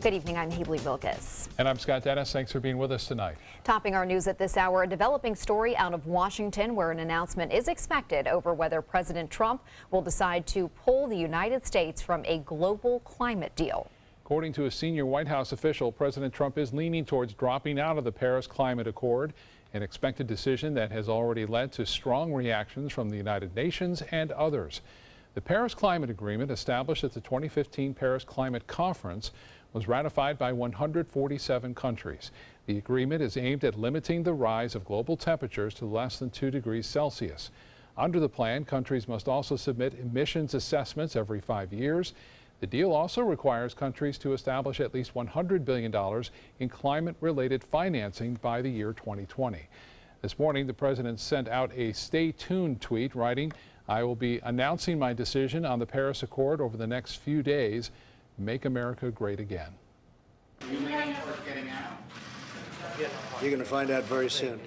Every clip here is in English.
Good evening, I'm Haley Vilkes. And I'm Scott Dennis. Thanks for being with us tonight. Topping our news at this hour, a developing story out of Washington where an announcement is expected over whether President Trump will decide to pull the United States from a global climate deal. According to a senior White House official, President Trump is leaning towards dropping out of the Paris Climate Accord, an expected decision that has already led to strong reactions from the United Nations and others. The Paris Climate Agreement, established at the 2015 Paris Climate Conference, was ratified by 147 countries. The agreement is aimed at limiting the rise of global temperatures to less than 2 degrees Celsius. Under the plan, countries must also submit emissions assessments every 5 years. The deal also requires countries to establish at least $100 billion in climate-related financing by the year 2020. This morning, the president sent out a stay tuned tweet writing, "I will be announcing my decision on the Paris Accord over the next few days. Make America great again." You're getting out? You're going to find out very soon.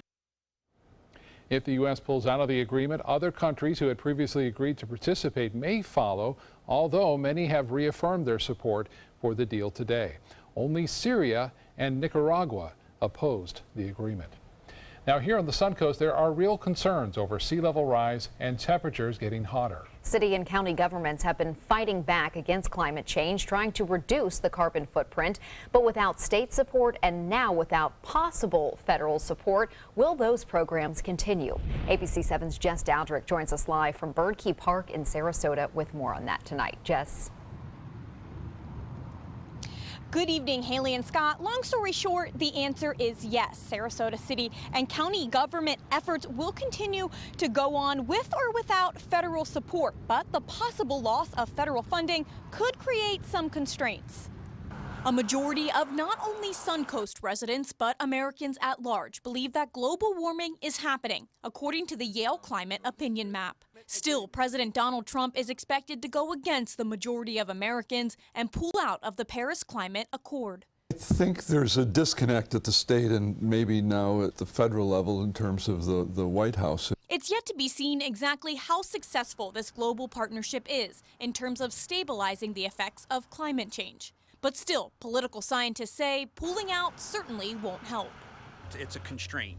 If the U.S. pulls out of the agreement, other countries who had previously agreed to participate may follow, although many have reaffirmed their support for the deal today. Only Syria and Nicaragua opposed the agreement. Now, here on the Suncoast, there are real concerns over sea level rise and temperatures getting hotter. City and county governments have been fighting back against climate change, trying to reduce the carbon footprint. But without state support and now without possible federal support, will those programs continue? ABC 7's Jess Dowdrick joins us live from Bird Key Park in Sarasota with more on that tonight. Jess. Good evening, Haley and Scott. Long story short, the answer is yes. Sarasota city and county government efforts will continue to go on with or without federal support, but the possible loss of federal funding could create some constraints. A majority of not only Suncoast residents, but Americans at large believe that global warming is happening, according to the Yale Climate Opinion Map. Still, President Donald Trump is expected to go against the majority of Americans and pull out of the Paris Climate Accord. I think there's a disconnect at the state and maybe now at the federal level in terms of the White House. It's yet to be seen exactly how successful this global partnership is in terms of stabilizing the effects of climate change. But still, political scientists say pulling out certainly won't help. It's a constraint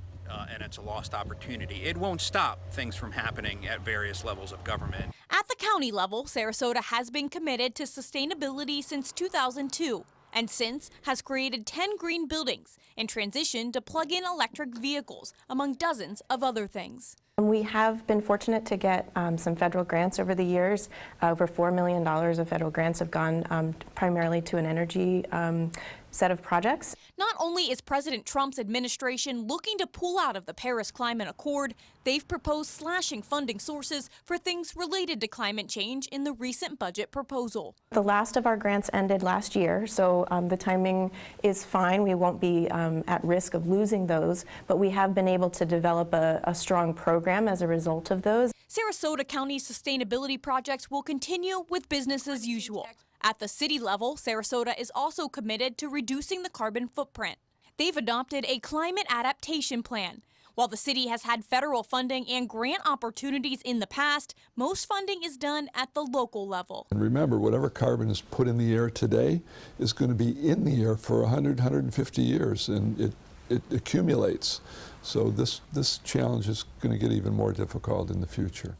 and it's a lost opportunity. It won't stop things from happening at various levels of government. At the county level, Sarasota has been committed to sustainability since 2002 and since has created 10 green buildings and transitioned to plug-in electric vehicles, among dozens of other things. We have been fortunate to get some federal grants over the years. Over $4 million of federal grants have gone primarily to an energy set of projects. Not only is President Trump's administration looking to pull out of the Paris Climate Accord, they've proposed slashing funding sources for things related to climate change in the recent budget proposal. The last of our grants ended last year, so the timing is fine. We won't be at risk of losing those, but we have been able to develop a strong program as a result of those. Sarasota County's sustainability projects will continue with business as usual. At the city level, Sarasota is also committed to reducing the carbon footprint. They've adopted a climate adaptation plan. While the city has had federal funding and grant opportunities in the past, most funding is done at the local level. And remember, whatever carbon is put in the air today is going to be in the air for 100, 150 years, and it accumulates. So this challenge is going to get even more difficult in the future.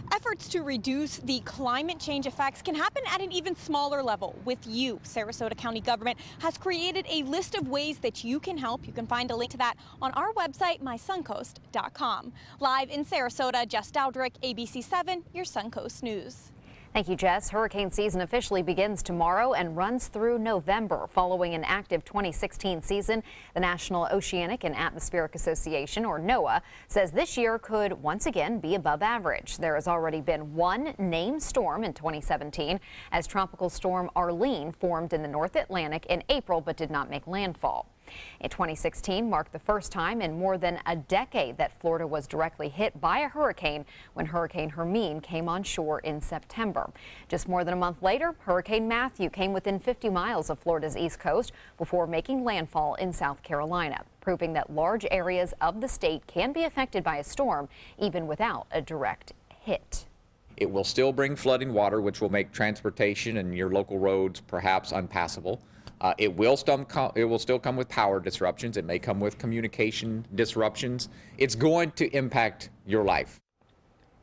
Efforts to reduce the climate change effects can happen at an even smaller level with you. Sarasota County government has created a list of ways that you can help. You can find a link to that on our website, mysuncoast.com. Live in Sarasota, Jess Dowdrick, ABC 7, your Suncoast News. Thank you, Jess. Hurricane season officially begins tomorrow and runs through November. Following an active 2016 season, the National Oceanic and Atmospheric Association, or NOAA, says this year could once again be above average. There has already been one named storm in 2017 as Tropical Storm Arlene formed in the North Atlantic in April but did not make landfall. In 2016 marked the first time in more than a decade that Florida was directly hit by a hurricane when Hurricane Hermine came on shore in September. Just more than a month later, Hurricane Matthew came within 50 miles of Florida's east coast before making landfall in South Carolina, proving that large areas of the state can be affected by a storm even without a direct hit. It will still bring flooding water, which will make transportation and your local roads perhaps unpassable. It will still come with power disruptions. It may come with communication disruptions. It's going to impact your life.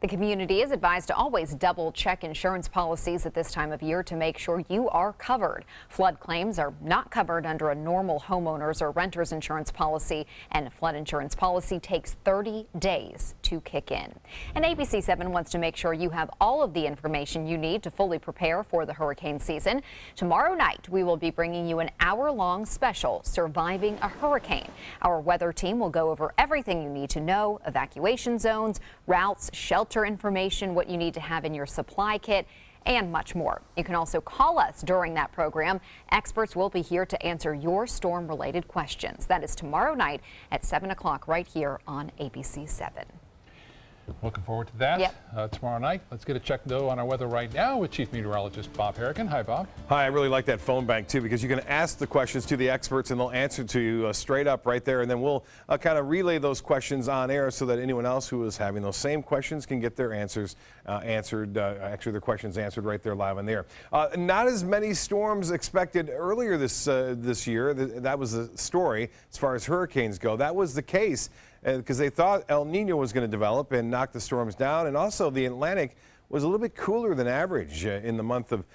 The community is advised to always double-check insurance policies at this time of year to make sure you are covered. Flood claims are not covered under a normal homeowner's or renter's insurance policy, and a flood insurance policy takes 30 days to kick in. And ABC 7 wants to make sure you have all of the information you need to fully prepare for the hurricane season. Tomorrow night, we will be bringing you an hour-long special, Surviving a Hurricane. Our weather team will go over everything you need to know: evacuation zones, routes, shelter information, what you need to have in your supply kit, and much more. You can also call us during that program. Experts will be here to answer your storm-related questions. That is tomorrow night at 7 o'clock right here on ABC 7. Looking forward to that. Yep. Tomorrow night. Let's get a check, though, on our weather right now with Chief Meteorologist Bob Harrigan. Hi, Bob. Hi, I really like that phone bank, too, because you can ask the questions to the experts and they'll answer to you straight up right there. And then we'll kind of relay those questions on air so that anyone else who is having those same questions can get their answers answered, actually their questions answered right there live on the air. Not as many storms expected earlier this year. That was the story as far as hurricanes go. That was the case because they thought El Nino was going to develop and knock the storms down. And also the Atlantic was a little bit cooler than average in the month of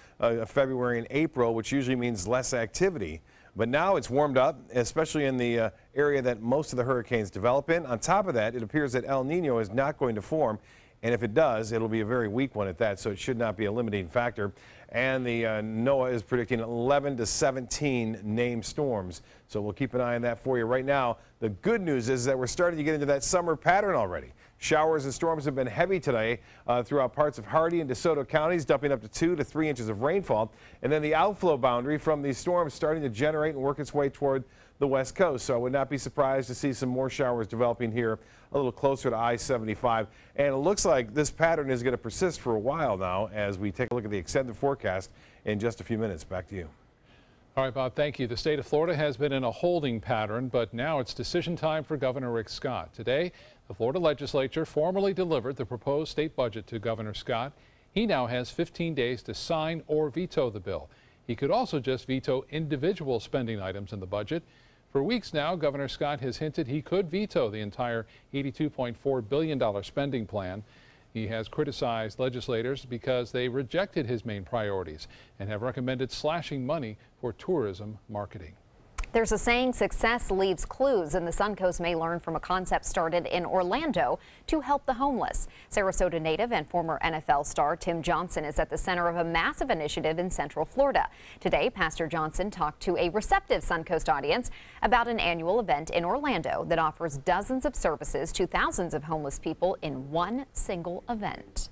February and April, which usually means less activity. But now it's warmed up, especially in the area that most of the hurricanes develop in. On top of that, it appears that El Nino is not going to form. And if it does, it'll be a very weak one at that, so it should not be a limiting factor. And the NOAA is predicting 11 to 17 named storms. So we'll keep an eye on that for you. Right now, the good news is that we're starting to get into that summer pattern already. Showers and storms have been heavy today throughout parts of Hardee and DeSoto counties, dumping up to 2 to 3 inches of rainfall. And then the outflow boundary from these storms starting to generate and work its way toward the west coast. So I would not be surprised to see some more showers developing here a little closer to I-75. And it looks like this pattern is going to persist for a while now as we take a look at the extended forecast in just a few minutes. Back to you. All right, Bob, thank you. The state of Florida has been in a holding pattern, but now it's decision time for Governor Rick Scott. Today, the Florida legislature formally delivered the proposed state budget to Governor Scott. He now has 15 days to sign or veto the bill. He could also just veto individual spending items in the budget. For weeks now, Governor Scott has hinted he could veto the entire $82.4 billion spending plan. He has criticized legislators because they rejected his main priorities and have recommended slashing money for tourism marketing. There's a saying, success leaves clues, and the Suncoast may learn from a concept started in Orlando to help the homeless. Sarasota native and former NFL star Tim Johnson is at the center of a massive initiative in Central Florida. Today, Pastor Johnson talked to a receptive Suncoast audience about an annual event in Orlando that offers dozens of services to thousands of homeless people in one single event.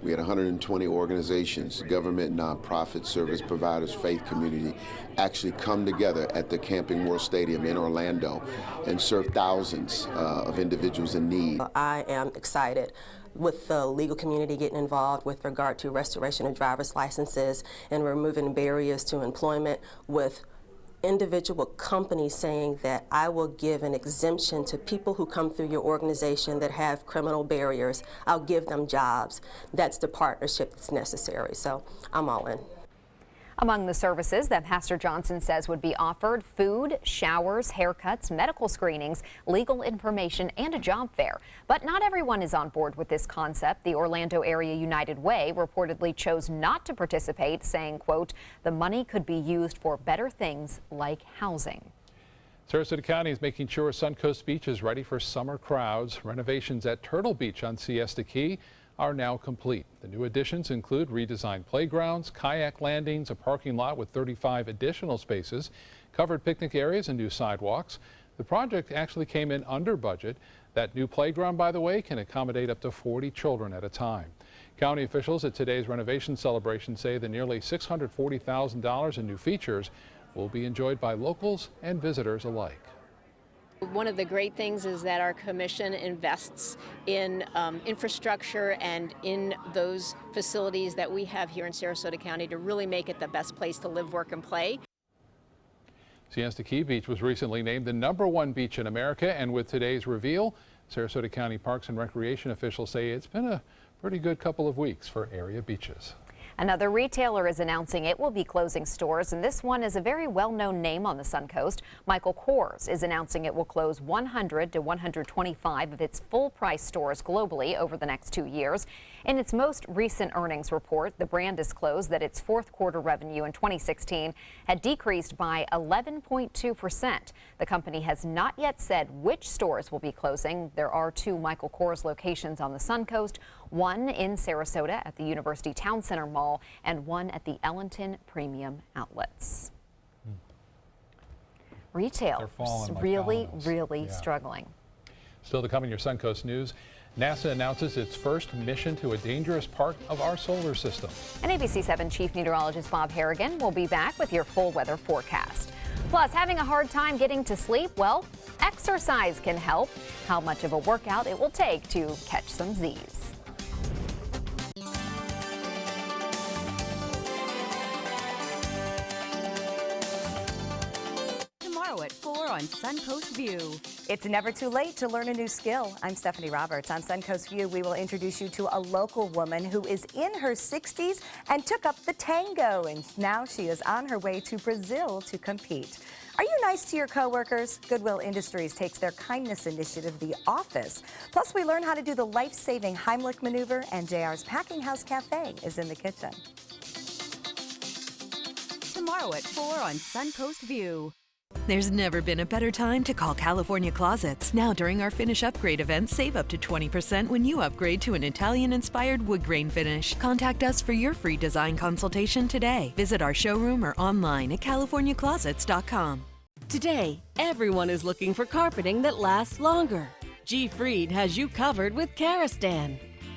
We had 120 organizations, government, nonprofit, service providers, faith community actually come together at the Camping World Stadium in Orlando and serve thousands of individuals in need. I am excited with the legal community getting involved with regard to restoration of driver's licenses and removing barriers to employment, with individual companies saying that I will give an exemption to people who come through your organization that have criminal barriers. I'll give them jobs. That's the partnership that's necessary. So I'm all in. Among the services that Pastor Johnson says would be offered: food, showers, haircuts, medical screenings, legal information, and a job fair. But not everyone is on board with this concept. The Orlando Area United Way reportedly chose not to participate, saying, quote, the money could be used for better things like housing. Sarasota County is making sure Suncoast Beach is ready for summer crowds. Renovations at Turtle Beach on Siesta Key are now complete. The new additions include redesigned playgrounds, kayak landings, a parking lot with 35 additional spaces, covered picnic areas, and new sidewalks. The project actually came in under budget. That new playground, by the way, can accommodate up to 40 children at a time. County officials at today's renovation celebration say the nearly $640,000 in new features will be enjoyed by locals and visitors alike. One of the great things is that our commission invests in infrastructure and in those facilities that we have here in Sarasota County to really make it the best place to live, work, and play. Siesta Key Beach was recently named the #1 beach in America, and with today's reveal, Sarasota County Parks and Recreation officials say it's been a pretty good couple of weeks for area beaches. Another retailer is announcing it will be closing stores, and this one is a very well-known name on the Suncoast. Michael Kors is announcing it will close 100 to 125 of its full-price stores globally over the next 2 years. In its most recent earnings report, the brand disclosed that its fourth quarter revenue in 2016 had decreased by 11.2%. The company has not yet said which stores will be closing. There are 2 Michael Kors locations on the Suncoast, one in Sarasota at the University Town Center Mall and one at the Ellington Premium Outlets. Retail is really struggling. Still to come in your Suncoast news, NASA announces its first mission to a dangerous part of our solar system. And ABC 7 Chief Meteorologist Bob Harrigan will be back with your full weather forecast. Plus, having a hard time getting to sleep? Well, exercise can help. How much of a workout it will take to catch some Z's. At 4 on Suncoast View. It's never too late to learn a new skill. I'm Stephanie Roberts. On Suncoast View, we will introduce you to a local woman who is in her 60s and took up the tango, and now she is on her way to Brazil to compete. Are you nice to your coworkers? Goodwill Industries takes their kindness initiative the office. Plus, we learn how to do the life-saving Heimlich maneuver, and JR's Packing House Cafe is in the kitchen. Tomorrow at 4 on Suncoast View. There's never been a better time to call California Closets. Now during our Finish Upgrade event, save up to 20% when you upgrade to an Italian-inspired wood grain finish. Contact us for your free design consultation today. Visit our showroom or online at californiaclosets.com. Today, everyone is looking for carpeting that lasts longer. G. Fried has you covered with Karastan.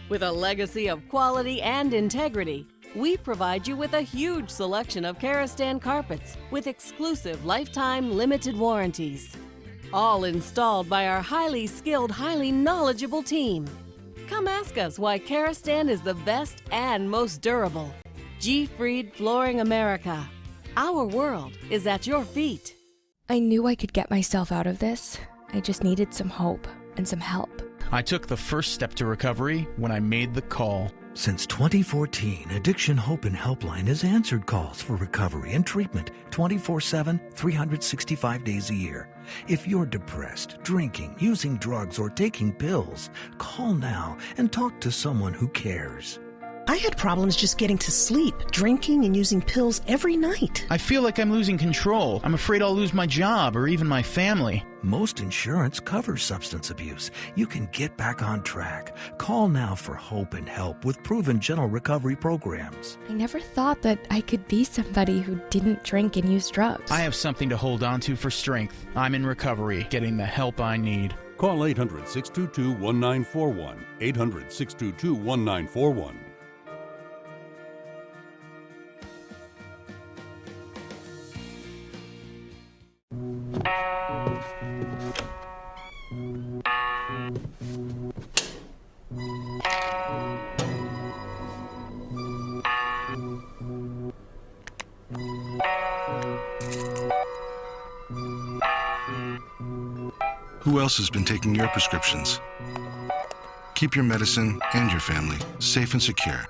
With a legacy of quality and integrity, we provide you with a huge selection of Karastan carpets with exclusive lifetime limited warranties. All installed by our highly skilled, highly knowledgeable team. Come ask us why Karastan is the best and most durable. G. Fried Flooring America. Our world is at your feet. I knew I could get myself out of this. I just needed some hope and some help. I took the first step to recovery when I made the call. Since 2014, Addiction Hope and Helpline has answered calls for recovery and treatment 24/7, 365 days a year. If you're depressed, drinking, using drugs, or taking pills, call now and talk to someone who cares. I had problems just getting to sleep, drinking and using pills every night. I feel like I'm losing control. I'm afraid I'll lose my job or even my family. Most insurance covers substance abuse. You can get back on track. Call now for hope and help with proven gentle recovery programs. I never thought that I could be somebody who didn't drink and use drugs. I have something to hold on to for strength. I'm in recovery, getting the help I need. Call 800-622-1941. 800-622-1941. Who else has been taking your prescriptions? Keep your medicine and your family safe and secure.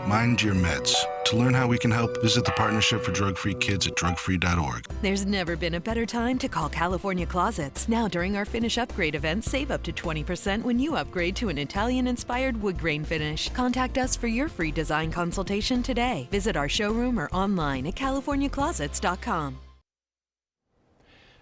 Mind your meds. To learn how we can help, visit the Partnership for Drug-Free Kids at drugfree.org. There's never been a better time to call California Closets. Now during our Finish Upgrade event, save up to 20% when you upgrade to an Italian-inspired wood grain finish. Contact us for your free design consultation today. Visit our showroom or online at californiaclosets.com.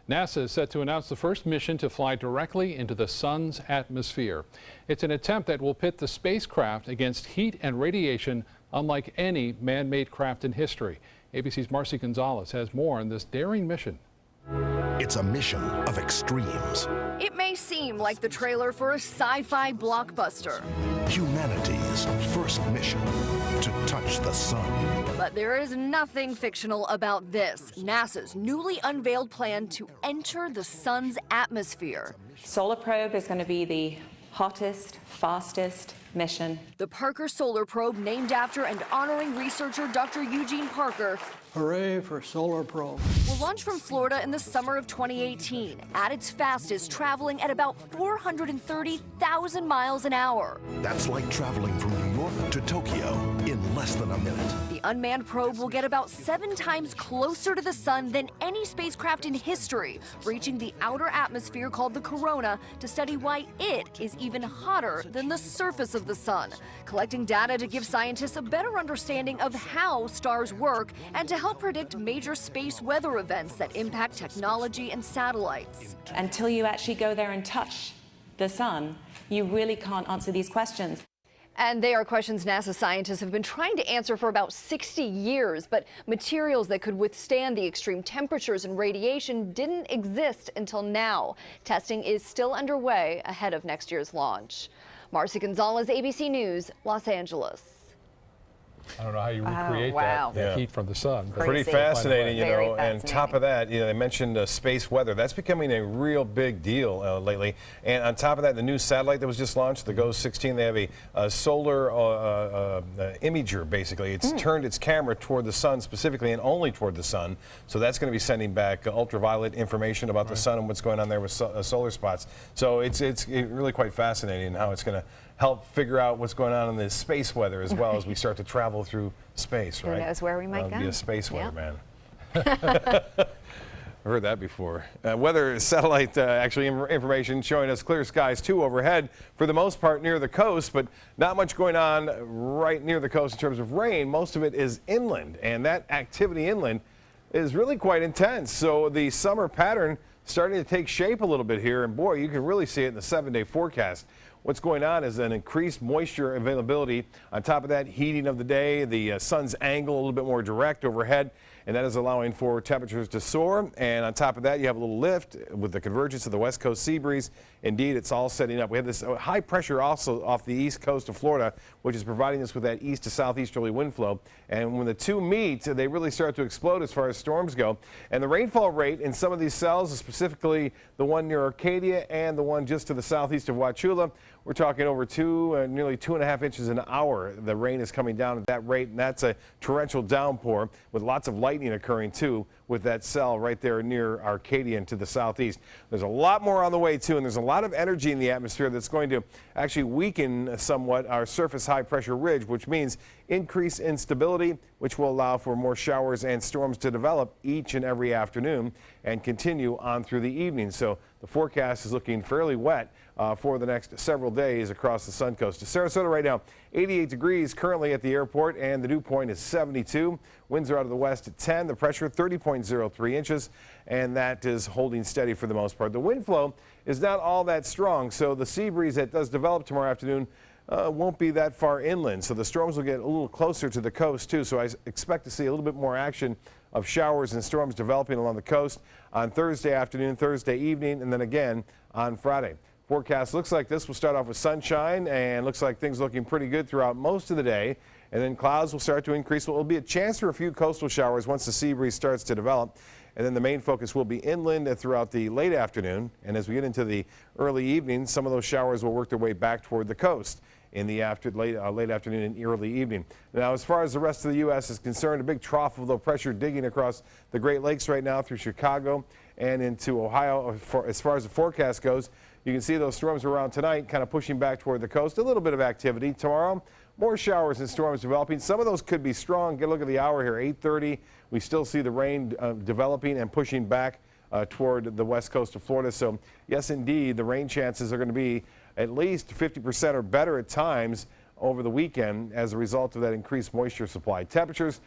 NASA is set to announce the first mission to fly directly into the sun's atmosphere. It's an attempt that will pit the spacecraft against heat and radiation unlike any man-made craft in history. ABC's Marcy Gonzalez has more on this daring mission. It's a mission of extremes. It may seem like the trailer for a sci-fi blockbuster. Humanity's first mission to touch the sun. But there is nothing fictional about this, NASA's newly unveiled plan to enter the sun's atmosphere. Solar Probe is going to be the hottest, fastest mission. The Parker Solar Probe, named after and honoring researcher Dr. Eugene Parker, hooray for Solar Probe, will launch from Florida in the summer of 2018, at its fastest, traveling at about 430,000 miles an hour. That's like traveling from New York to Tokyo in less than a minute. The unmanned probe will get about 7 times closer to the sun than any spacecraft in history, reaching the outer atmosphere called the corona to study why it is even hotter than the surface of the sun, collecting data to give scientists a better understanding of how stars work and to help predict major space weather events that impact technology and satellites. Until you actually go there and touch the sun, you really can't answer these questions. And they are questions NASA scientists have been trying to answer for about 60 years, but materials that could withstand the extreme temperatures and radiation didn't exist until now. Testing is still underway ahead of next year's launch. Marcy Gonzalez, ABC News, Los Angeles. I don't know how you recreate wow. that heat from the sun. But Pretty fascinating, you Very know. And top of that, you know, they mentioned space weather. That's becoming a real big deal lately. And on top of that, the new satellite that was just launched, the GOES 16, they have a solar imager, basically. It's turned its camera toward the sun specifically and only toward the sun. So that's going to be sending back ultraviolet information about the sun and what's going on there with solar spots. So it's really quite fascinating how it's going to help figure out what's going on in the space weather as well as we start to travel through space, right? Who knows where we might go? Be a space weather man. I've heard that before. Weather satellite information showing us clear skies too overhead for the most part near the coast, but not much going on right near the coast in terms of rain. Most of it is inland, and that activity inland is really quite intense. So the summer pattern starting to take shape a little bit here, and boy, you can really see it in the 7-day forecast. What's going on is an increased moisture availability. On top of that, heating of the day, the sun's angle a little bit more direct overhead, and that is allowing for temperatures to soar. And on top of that, you have a little lift with the convergence of the west coast sea breeze. Indeed, it's all setting up. We have this high pressure also off the east coast of Florida, which is providing us with that east to southeasterly wind flow. And when the two meet, they really start to explode as far as storms go. And the rainfall rate in some of these cells, specifically the one near Arcadia and the one just to the southeast of Wauchula, we're talking over nearly 2.5 inches an hour. The rain is coming down at that rate, and that's a torrential downpour with lots of lightning occurring too with that cell right there near Arcadia and to the southeast. There's a lot more on the way too, and there's a lot of energy in the atmosphere that's going to actually weaken somewhat our surface high pressure ridge, which means increased instability, which will allow for more showers and storms to develop each and every afternoon and continue on through the evening. So the forecast is looking fairly wet for the next several days across the Sun Coast. To Sarasota right now, 88 degrees currently at the airport, and the dew point is 72. Winds are out of the west at 10. The pressure 30.03 inches, and that is holding steady for the most part. The wind flow is not all that strong, so the sea breeze that does develop tomorrow afternoon won't be that far inland. So the storms will get a little closer to the coast too. So I expect to see a little bit more action of showers and storms developing along the coast on Thursday afternoon, Thursday evening, and then again on Friday. Forecast looks like this will start off with sunshine and looks like things looking pretty good throughout most of the day. And then clouds will start to increase. Well, will be a chance for a few coastal showers once the sea breeze starts to develop. And then the main focus will be inland throughout the late afternoon. And as we get into the early evening, some of those showers will work their way back toward the coast in the late afternoon and early evening. Now, as far as the rest of the U.S. is concerned, a big trough of low pressure digging across the Great Lakes right now through Chicago and into Ohio. As far as the forecast goes, you can see those storms around tonight kind of pushing back toward the coast. A little bit of activity. Tomorrow, more showers and storms developing. Some of those could be strong. Get a look at the hour here, 8:30. We still see the rain developing and pushing back toward the west coast of Florida. So, yes, indeed, the rain chances are going to be at least 50% or better at times over the weekend as a result of that increased moisture supply. Temperatures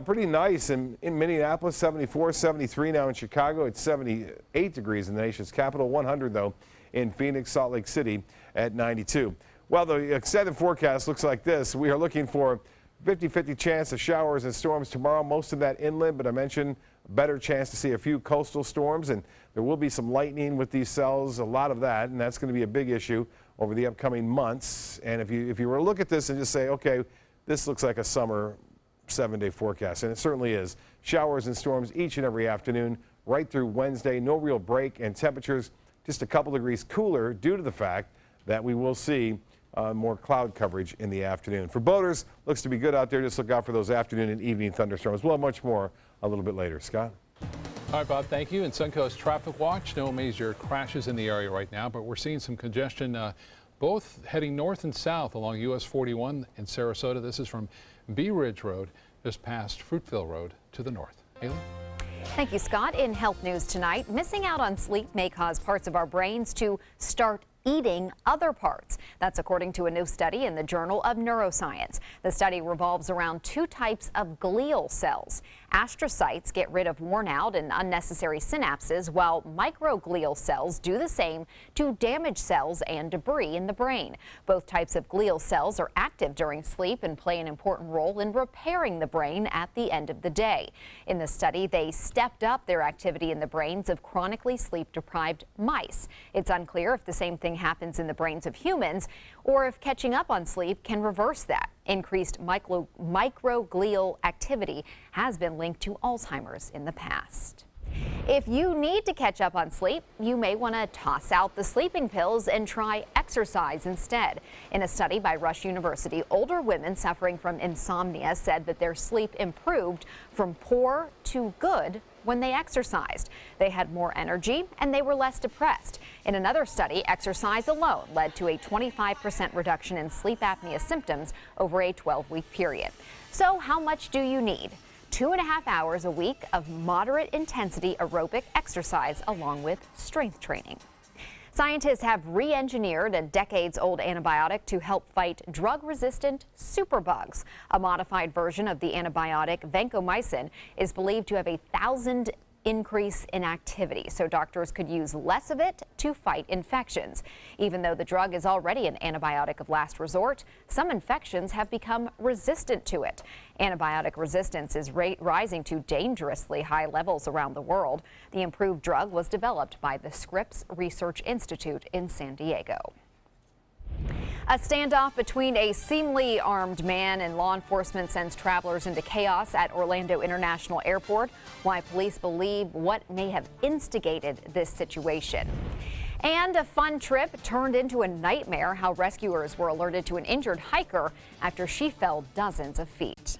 pretty nice in Minneapolis, 74, 73 now in Chicago. It's 78 degrees in the nation's capital, 100 though in Phoenix, Salt Lake City at 92. Well, the extended forecast looks like this. We are looking for 50-50 chance of showers and storms tomorrow, most of that inland, but I mentioned a better chance to see a few coastal storms, and there will be some lightning with these cells, a lot of that, and that's going to be a big issue over the upcoming months. And if you were to look at this and just say, okay, this looks like a summer 7-day forecast, and it certainly is. Showers and storms each and every afternoon right through Wednesday, no real break, and temperatures just a couple degrees cooler due to the fact that we will see more cloud coverage in the afternoon. For boaters, looks to be good out there. Just look out for those afternoon and evening thunderstorms. We'll have much more a little bit later. Scott? All right, Bob, thank you. And Suncoast Traffic Watch, no major crashes in the area right now, but we're seeing some congestion both heading north and south along US 41 in Sarasota. This is from Bee Ridge Road just past Fruitville Road to the north. Haley? Thank you, Scott. In health news tonight, missing out on sleep may cause parts of our brains to start eating other parts. That's according to a new study in the Journal of Neuroscience. The study revolves around two types of glial cells. Astrocytes get rid of worn out and unnecessary synapses, while microglial cells do the same to damaged cells and debris in the brain. Both types of glial cells are active during sleep and play an important role in repairing the brain at the end of the day. In the study, they stepped up their activity in the brains of chronically sleep-deprived mice. It's unclear if the same thing happens in the brains of humans or if catching up on sleep can reverse that. Increased microglial activity has been linked to Alzheimer's in the past. If you need to catch up on sleep, you may want to toss out the sleeping pills and try exercise instead. In a study by Rush University, older women suffering from insomnia said that their sleep improved from poor to good when they exercised. They had more energy and they were less depressed. In another study, exercise alone led to a 25% reduction in sleep apnea symptoms over a 12-week period. So how much do you need? 2.5 hours a week of moderate intensity aerobic exercise along with strength training. Scientists have re-engineered a decades-old antibiotic to help fight drug-resistant superbugs. A modified version of the antibiotic vancomycin is believed to have a 1,000 increase in activity, so doctors could use less of it to fight infections. Even though the drug is already an antibiotic of last resort, some infections have become resistant to it. Antibiotic resistance is rising to dangerously high levels around the world. The improved drug was developed by the Scripps Research Institute in San Diego. A standoff between a seemingly armed man and law enforcement sends travelers into chaos at Orlando International Airport. Why police believe what may have instigated this situation. And a fun trip turned into a nightmare. How rescuers were alerted to an injured hiker after she fell dozens of feet.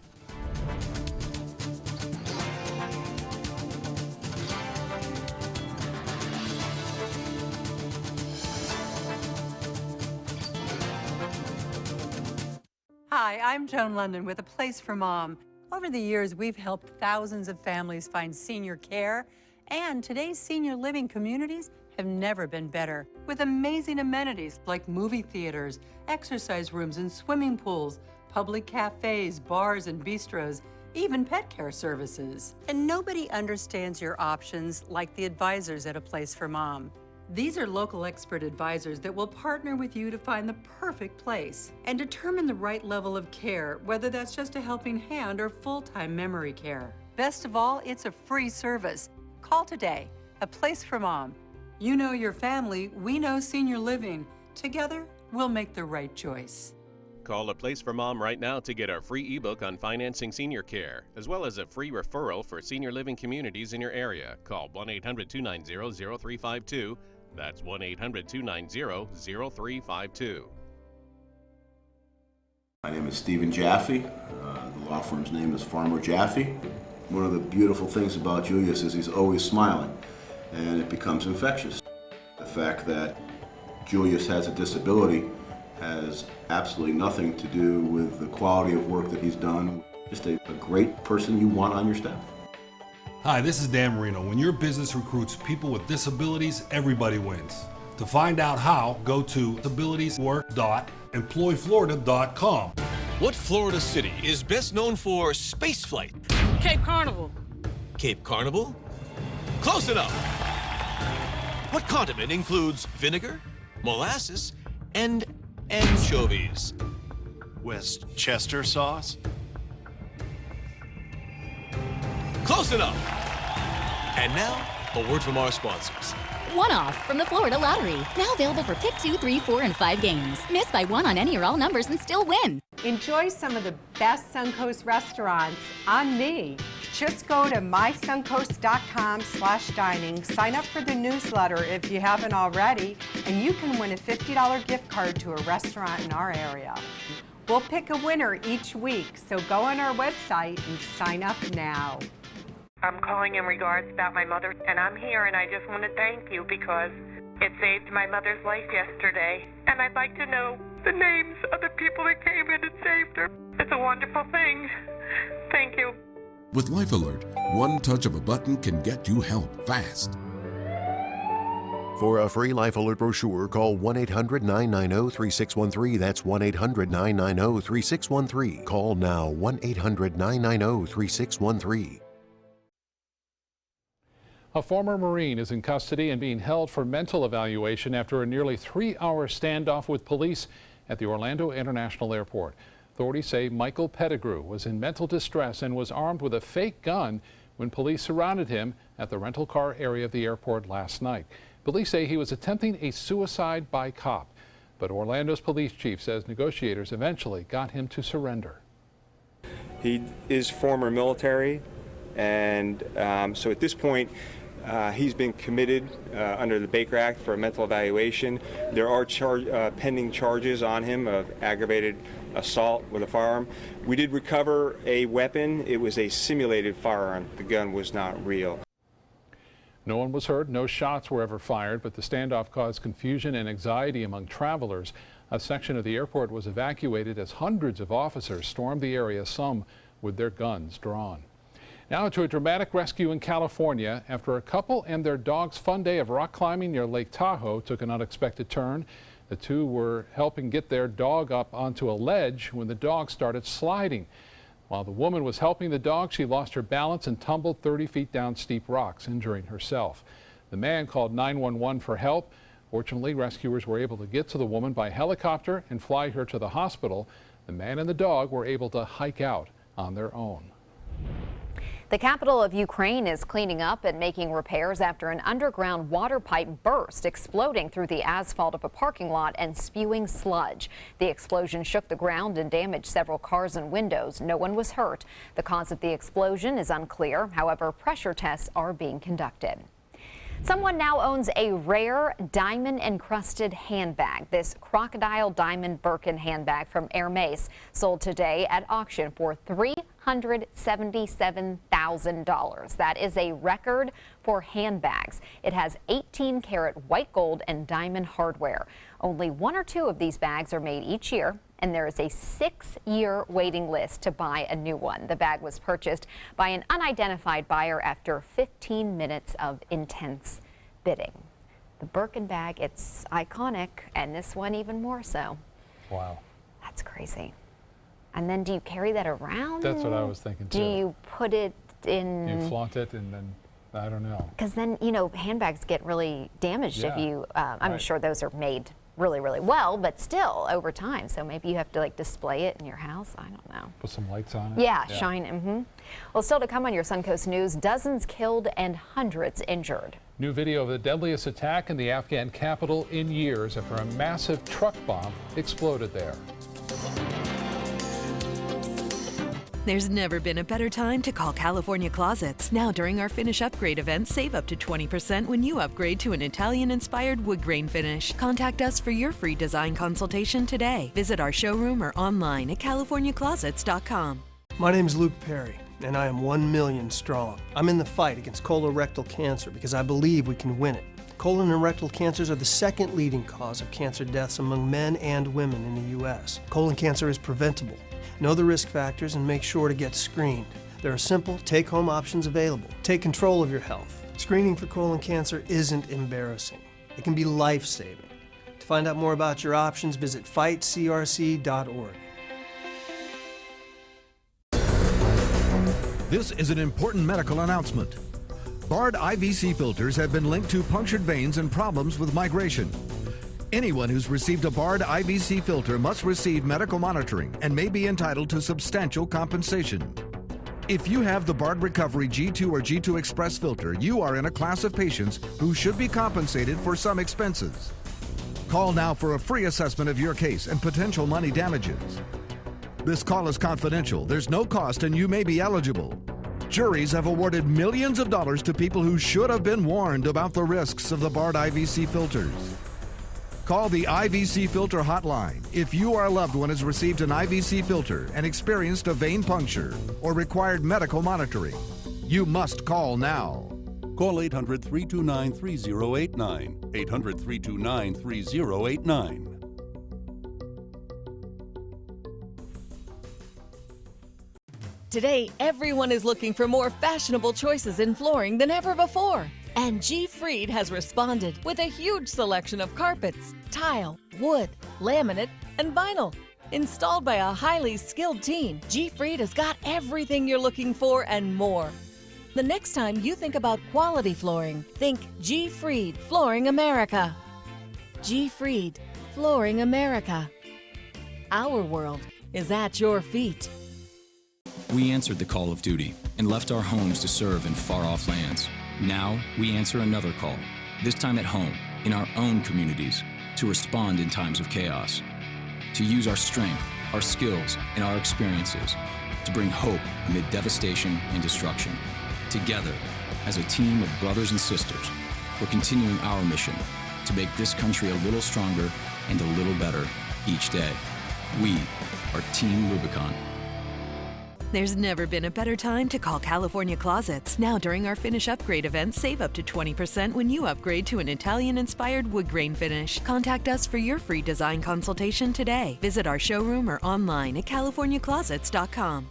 Hi, I'm Joan London with A Place for Mom. Over the years, we've helped thousands of families find senior care, and today's senior living communities have never been better. With amazing amenities like movie theaters, exercise rooms and swimming pools, public cafes, bars and bistros, even pet care services. And nobody understands your options like the advisors at A Place for Mom. These are local expert advisors that will partner with you to find the perfect place and determine the right level of care, whether that's just a helping hand or full-time memory care. Best of all, it's a free service. Call today. A Place for Mom. You know your family, we know senior living. Together, we'll make the right choice. Call A Place for Mom right now to get our free ebook on financing senior care, as well as a free referral for senior living communities in your area. Call 1-800-290-0352. That's 1-800-290-0352. My name is Stephen Jaffe. The law firm's name is Farmer Jaffe. One of the beautiful things about Julius is he's always smiling, and it becomes infectious. The fact that Julius has a disability has absolutely nothing to do with the quality of work that he's done. Just a great person you want on your staff. Hi, this is Dan Marino. When your business recruits people with disabilities, everybody wins. To find out how, go to disabilitieswork.employflorida.com. What Florida city is best known for spaceflight? Cape Carnival. Cape Carnival? Close enough. What condiment includes vinegar, molasses, and anchovies? Westchester sauce? Close enough. And now, a word from our sponsors. One-off from the Florida Lottery. Now available for pick 2, 3, 4, and 5 games. Miss by one on any or all numbers and still win. Enjoy some of the best Suncoast restaurants on me. Just go to mysuncoast.com/dining, sign up for the newsletter if you haven't already, and you can win a $50 gift card to a restaurant in our area. We'll pick a winner each week, so go on our website and sign up now. I'm calling in regards about my mother, and I'm here, and I just want to thank you because it saved my mother's life yesterday, and I'd like to know the names of the people that came in and saved her. It's a wonderful thing. Thank you. With Life Alert, one touch of a button can get you help fast. For a free Life Alert brochure, call 1-800-990-3613. That's 1-800-990-3613. Call now, 1-800-990-3613. A former Marine is in custody and being held for mental evaluation after a nearly 3-hour standoff with police at the Orlando International Airport. Authorities say Michael Pettigrew was in mental distress and was armed with a fake gun when police surrounded him at the rental car area of the airport last night. Police say he was attempting a suicide by cop, but Orlando's police chief says negotiators eventually got him to surrender. He is former military, and so at this point, he's been committed under the Baker Act for a mental evaluation. There are pending charges on him of aggravated assault with a firearm. We did recover a weapon. It was a simulated firearm. The gun was not real. No one was hurt, no shots were ever fired, but the standoff caused confusion and anxiety among travelers. A section of the airport was evacuated as hundreds of officers stormed the area, some with their guns drawn. Now to a dramatic rescue in California after a couple and their dog's fun day of rock climbing near Lake Tahoe took an unexpected turn. The two were helping get their dog up onto a ledge when the dog started sliding. While the woman was helping the dog, she lost her balance and tumbled 30 feet down steep rocks, injuring herself. The man called 911 for help. Fortunately, rescuers were able to get to the woman by helicopter and fly her to the hospital. The man and the dog were able to hike out on their own. The capital of Ukraine is cleaning up and making repairs after an underground water pipe burst, exploding through the asphalt of a parking lot and spewing sludge. The explosion shook the ground and damaged several cars and windows. No one was hurt. The cause of the explosion is unclear. However, pressure tests are being conducted. Someone now owns a rare diamond-encrusted handbag. This crocodile diamond Birkin handbag from Hermes sold today at auction for $377,000. That is a record for handbags. It has 18-karat white gold and diamond hardware. Only 1 or 2 of these bags are made each year, and there is a 6-year waiting list to buy a new one. The bag was purchased by an unidentified buyer after 15 minutes of intense bidding. The Birkin bag, it's iconic, and this one even more so. Wow. That's crazy. And then do you carry that around? That's what I was thinking too. Do you put it in? You flaunt it and then, I don't know. Because then, you know, handbags get really damaged if you, I'm sure those are made really, really well, but still over time. So maybe you have to like display it in your house. I don't know. Put some lights on it. Yeah, shine it. Well, still to come on your Suncoast News, dozens killed and hundreds injured. New video of the deadliest attack in the Afghan capital in years after a massive truck bomb exploded there. There's never been a better time to call California Closets. Now during our Finish Upgrade event, save up to 20% when you upgrade to an Italian-inspired wood grain finish. Contact us for your free design consultation today. Visit our showroom or online at californiaclosets.com. My name is Luke Perry, and I am 1 million strong. I'm in the fight against colorectal cancer because I believe we can win it. Colon and rectal cancers are the second leading cause of cancer deaths among men and women in the U.S. Colon cancer is preventable. Know the risk factors and make sure to get screened. There are simple, take-home options available. Take control of your health. Screening for colon cancer isn't embarrassing. It can be life-saving. To find out more about your options, visit fightcrc.org. This is an important medical announcement. Bard IVC filters have been linked to punctured veins and problems with migration. Anyone who's received a Bard IVC filter must receive medical monitoring and may be entitled to substantial compensation. If you have the Bard Recovery G2 or G2 Express filter, you are in a class of patients who should be compensated for some expenses. Call now for a free assessment of your case and potential money damages. This call is confidential. There's no cost and you may be eligible. Juries have awarded millions of dollars to people who should have been warned about the risks of the Bard IVC filters. Call the IVC Filter Hotline if you or a loved one has received an IVC filter and experienced a vein puncture or required medical monitoring. You must call now. Call 800-329-3089. 800-329-3089. Today, everyone is looking for more fashionable choices in flooring than ever before. And G. Fried has responded with a huge selection of carpets, tile, wood, laminate, and vinyl. Installed by a highly skilled team, G. Fried has got everything you're looking for and more. The next time you think about quality flooring, think G. Fried Flooring America. G. Fried Flooring America. Our world is at your feet. We answered the call of duty and left our homes to serve in far-off lands. Now we answer another call, this time at home, in our own communities, to respond in times of chaos, to use our strength, our skills, and our experiences to bring hope amid devastation and destruction. Together, as a team of brothers and sisters, we're continuing our mission to make this country a little stronger and a little better each day. We are Team Rubicon. There's never been a better time to call California Closets. Now during our Finish Upgrade event, save up to 20% when you upgrade to an Italian-inspired wood grain finish. Contact us for your free design consultation today. Visit our showroom or online at californiaclosets.com.